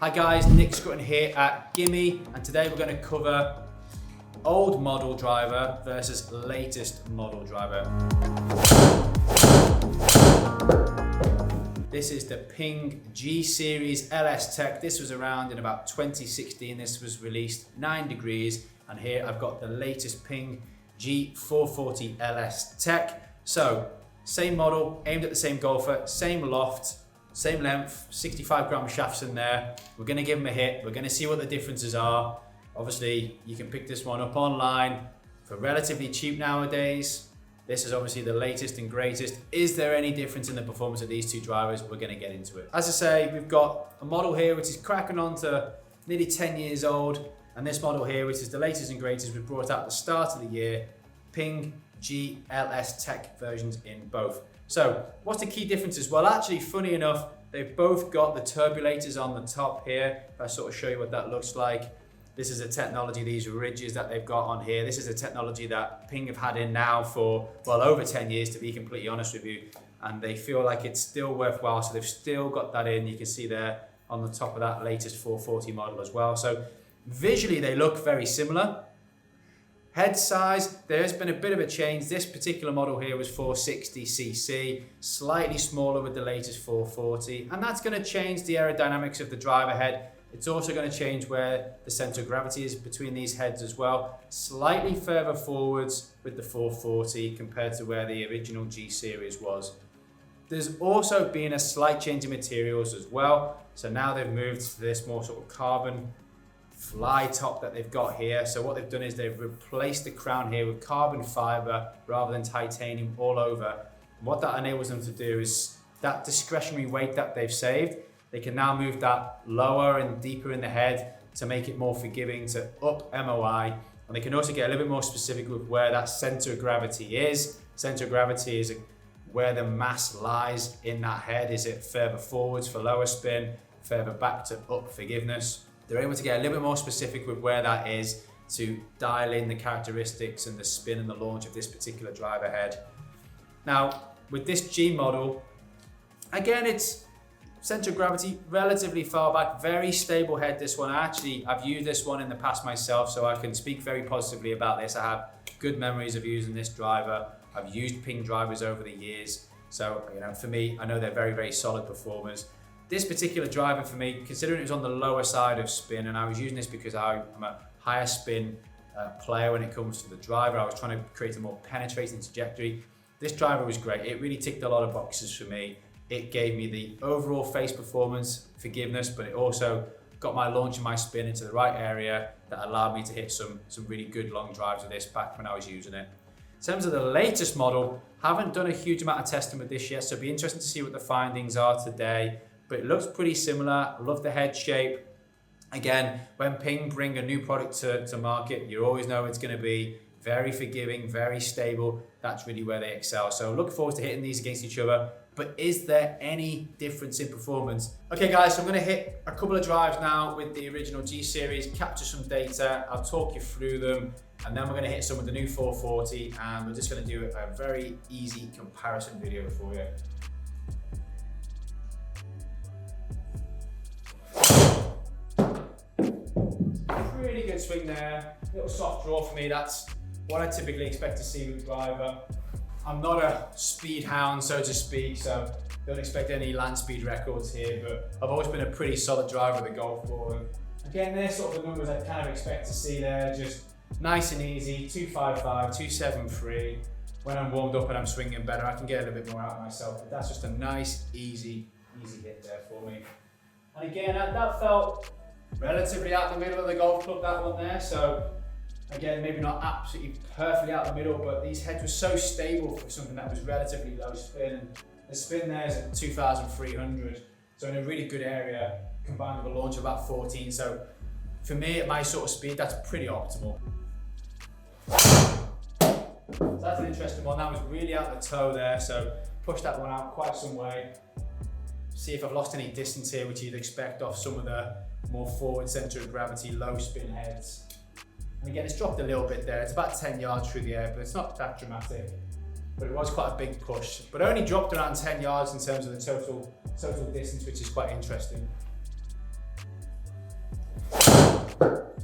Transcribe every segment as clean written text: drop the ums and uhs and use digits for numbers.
Hi guys, Nick Scrutton here at Gimme, and today we're going to cover old model driver versus latest model driver. This is the PING G Series LST. This was around in about 2016. This was released 9 degrees, and here I've got the latest PING G440 LST. So, same model, aimed at the same golfer, same loft, same length, 65 gram shafts in there. We're going to give them a hit. We're going to see what the differences are. Obviously, you can pick this one up online for relatively cheap nowadays. This is obviously the latest and greatest. Is there any difference in the performance of these two drivers? We're going to get into it. As I say, we've got a model here which is cracking on to nearly 10 years old, and this model here, which is the latest and greatest, we brought out at the start of the year, PING G LST versions in both. So what's the key differences? Well, actually, funny enough, they've both got the turbulators on the top here. If I sort of show you what that looks like. This is a technology, these ridges that they've got on here. This is a technology that Ping have had in now for, well, over 10 years, to be completely honest with you. And they feel like it's still worthwhile. So they've still got that in. You can see there on the top of that latest 440 model as well. So visually, they look very similar. Head size, there's been a bit of a change. This particular model here was 460cc, slightly smaller with the latest 440, and that's going to change the aerodynamics of the driver head. It's also going to change where the center of gravity is between these heads as well. Slightly further forwards with the 440 compared to where the original G series was. There's also been a slight change in materials as well. So now they've moved to this more sort of carbon fly top that they've got here. So what they've done is they've replaced the crown here with carbon fiber rather than titanium all over. And what that enables them to do is that discretionary weight that they've saved, they can now move that lower and deeper in the head to make it more forgiving, to up MOI. And they can also get a little bit more specific with where that center of gravity is. Center of gravity is where the mass lies in that head. Is it further forwards for lower spin, further back to up forgiveness? They're able to get a little bit more specific with where that is to dial in the characteristics and the spin and the launch of this particular driver head. Now, with this G model, again, it's center of gravity relatively far back, very stable head, this one. I've used this one in the past myself, so I can speak very positively about this. I have good memories of using this driver. I've used Ping drivers over the years. So, for me, I know they're very, very solid performers. This particular driver for me, considering it was on the lower side of spin, and I was using this because I'm a higher spin player when it comes to the driver. I was trying to create a more penetrating trajectory. This driver was great. It really ticked a lot of boxes for me. It gave me the overall face performance, forgiveness, but it also got my launch and my spin into the right area that allowed me to hit some really good long drives with this back when I was using it. In terms of the latest model, haven't done a huge amount of testing with this yet, so it'll be interesting to see what the findings are today. But it looks pretty similar. I love the head shape. Again, when Ping bring a new product to market, you always know it's going to be very forgiving, very stable. That's really where they excel. So look forward to hitting these against each other. But is there any difference in performance? Okay guys, so I'm going to hit a couple of drives now with the original G series, capture some data, I'll talk you through them, and then we're going to hit some with the new 440, and we're just going to do a very easy comparison video for you. Really good swing there, little soft draw for me. That's what I typically expect to see with driver. I'm not a speed hound, so to speak, so don't expect any land speed records here, but I've always been a pretty solid driver with a golf ball. And again, they're sort of the numbers I kind of expect to see there, just nice and easy, 255, 273. When I'm warmed up and I'm swinging better, I can get a little bit more out of myself, but that's just a nice, easy hit there for me. And again, that felt relatively out the middle of the golf club, that one there. So again, maybe not absolutely perfectly out the middle, but these heads were so stable for something that was relatively low spin. The spin there is at 2,300, so in a really good area, combined with a launch of about 14. So for me, at my sort of speed, that's pretty optimal. So that's an interesting one. That was really out the toe there, so pushed that one out quite some way. See if I've lost any distance here, which you'd expect off some of the more forward center of gravity, low spin heads. And again, it's dropped a little bit there. It's about 10 yards through the air, but it's not that dramatic. But it was quite a big push. But only dropped around 10 yards in terms of the total distance, which is quite interesting.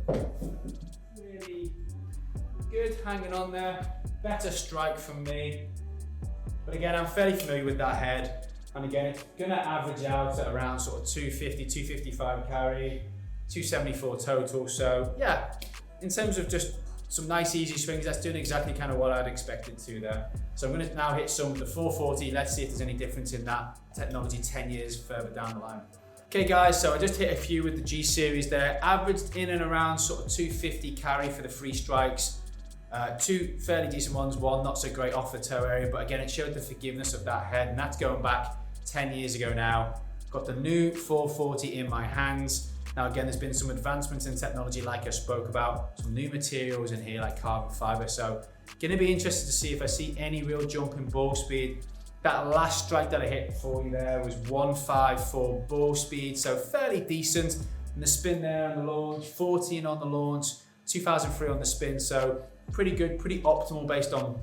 Really good, hanging on there. Better strike from me. But again, I'm fairly familiar with that head. And again, it's gonna average out at around sort of 250, 255 carry, 274 total. So yeah, in terms of just some nice easy swings, that's doing exactly kind of what I'd expected to there. So I'm gonna now hit some with the 440. Let's see if there's any difference in that technology 10 years further down the line. Okay guys, so I just hit a few with the G series there. Averaged in and around sort of 250 carry for the free strikes. Two fairly decent ones, one not so great off the toe area, but again, it showed the forgiveness of that head, and that's going back 10 years ago now. Got the new 440 in my hands. Now again, there's been some advancements in technology like I spoke about, some new materials in here like carbon fiber. So gonna be interested to see if I see any real jump in ball speed. That last strike that I hit for you there was 154 ball speed, so fairly decent. And the spin there on the launch, 14 on the launch, 2003 on the spin. So pretty good, pretty optimal based on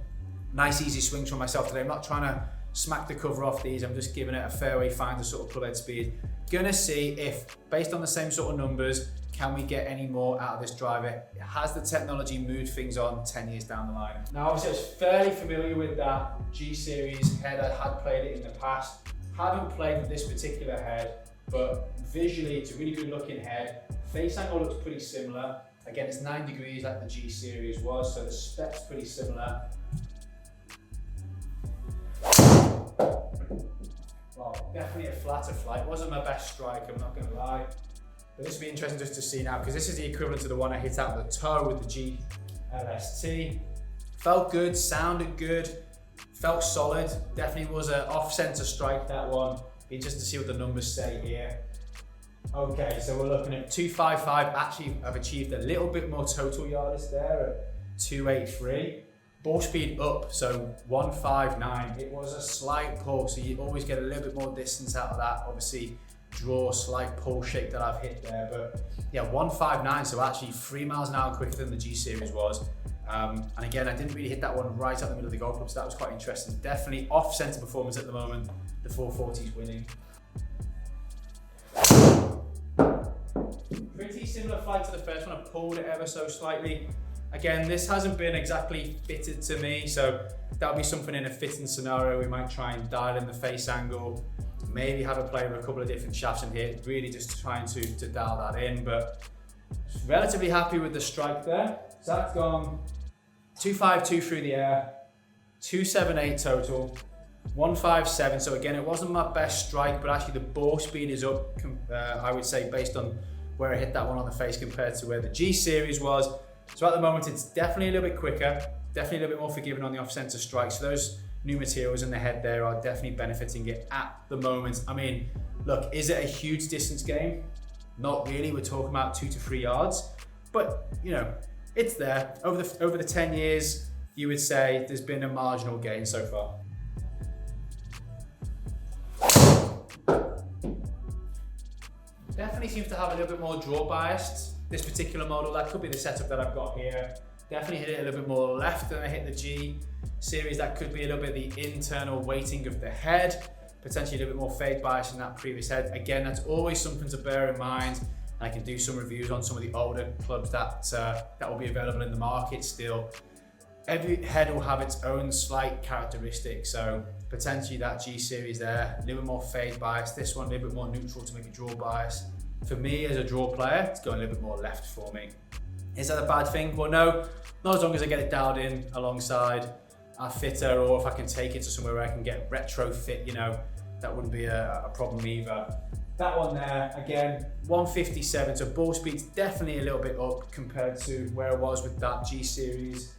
nice easy swings from myself today. I'm not trying to smack the cover off these, I'm just giving it a fairway finder sort of club head speed. Gonna see if, based on the same sort of numbers, can we get any more out of this driver? Has the technology moved things on 10 years down the line? Now obviously I was fairly familiar with that G series head. I had played it in the past. Haven't played with this particular head, but visually it's a really good looking head. Face angle looks pretty similar. Again, it's 9 degrees like the G series was, so the spec's pretty similar. Well, definitely a flatter flight. Wasn't my best strike, I'm not gonna lie. But this will be interesting just to see now, because this is the equivalent to the one I hit out of the toe with the G LST. Felt good, sounded good, felt solid. Definitely was an off-center strike, that one. Be interesting to see what the numbers say here. Okay, so we're looking at 255. Actually, I've achieved a little bit more total yardage there at 283. Ball speed up, so 159. It was a slight pull, so you always get a little bit more distance out of that. Obviously, draw, slight pull shake that I've hit there, but yeah, 159, so actually 3 miles an hour quicker than the G series was. And again, I didn't really hit that one right out the middle of the golf club, so that was quite interesting. Definitely off-center performance at the moment. The 440 is winning. Pretty similar flight to the first one. I pulled it ever so slightly. Again, this hasn't been exactly fitted to me, so that'll be something in a fitting scenario. We might try and dial in the face angle, maybe have a play with a couple of different shafts in here, really just trying to dial that in, but relatively happy with the strike there. So that's gone 252 through the air, 278 total, 157. So again, it wasn't my best strike, but actually the ball speed is up, I would say, based on where I hit that one on the face compared to where the G series was. So at the moment, it's definitely a little bit quicker, definitely a little bit more forgiving on the off-center strike. So those new materials in the head there are definitely benefiting it at the moment. I mean, look, is it a huge distance game? Not really. We're talking about 2 to 3 yards, but you know, it's there. Over the 10 years, you would say there's been a marginal gain so far. Definitely seems to have a little bit more draw biased. This particular model, that could be the setup that I've got here. Definitely hit it a little bit more left than I hit the G series. That could be a little bit the internal weighting of the head, potentially a little bit more fade bias in that previous head. Again, that's always something to bear in mind. I can do some reviews on some of the older clubs that will be available in the market still. Every head will have its own slight characteristics, so potentially that G series there, a little bit more fade bias. This one a little bit more neutral to make a draw bias. For me as a draw player, it's going a little bit more left for me. Is that a bad thing? Well, no, not as long as I get it dialed in alongside a fitter, or if I can take it to somewhere where I can get retrofit, you know, that wouldn't be a problem either. That one there, again, 157, so ball speed's definitely a little bit up compared to where I was with that G series.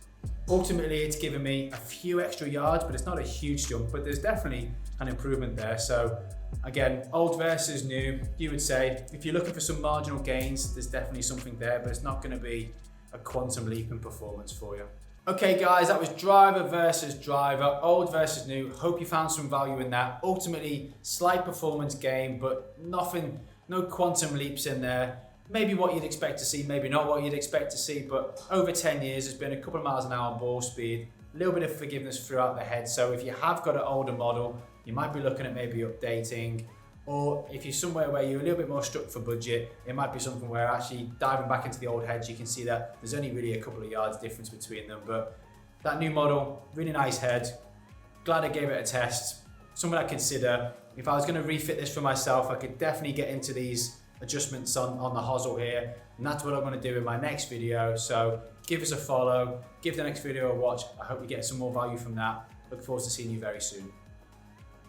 Ultimately, it's given me a few extra yards, but it's not a huge jump, but there's definitely an improvement there. So again, old versus new, you would say, if you're looking for some marginal gains, there's definitely something there, but it's not going to be a quantum leap in performance for you. Okay guys, that was driver versus driver, old versus new. Hope you found some value in that. Ultimately, slight performance gain, but nothing, no quantum leaps in there. Maybe what you'd expect to see, maybe not what you'd expect to see, but over 10 years, there's been a couple of miles an hour ball speed, a little bit of forgiveness throughout the head. So if you have got an older model, you might be looking at maybe updating, Or if you're somewhere where you're a little bit more stuck for budget, it might be something where actually diving back into the old heads, you can see that there's only really a couple of yards difference between them. But that new model, really nice head. Glad I gave it a test. Something I'd consider. If I was going to refit this for myself, I could definitely get into these adjustments on the hosel here. And that's what I'm going to do in my next video. So give us a follow, give the next video a watch. I hope you get some more value from that. Look forward to seeing you very soon.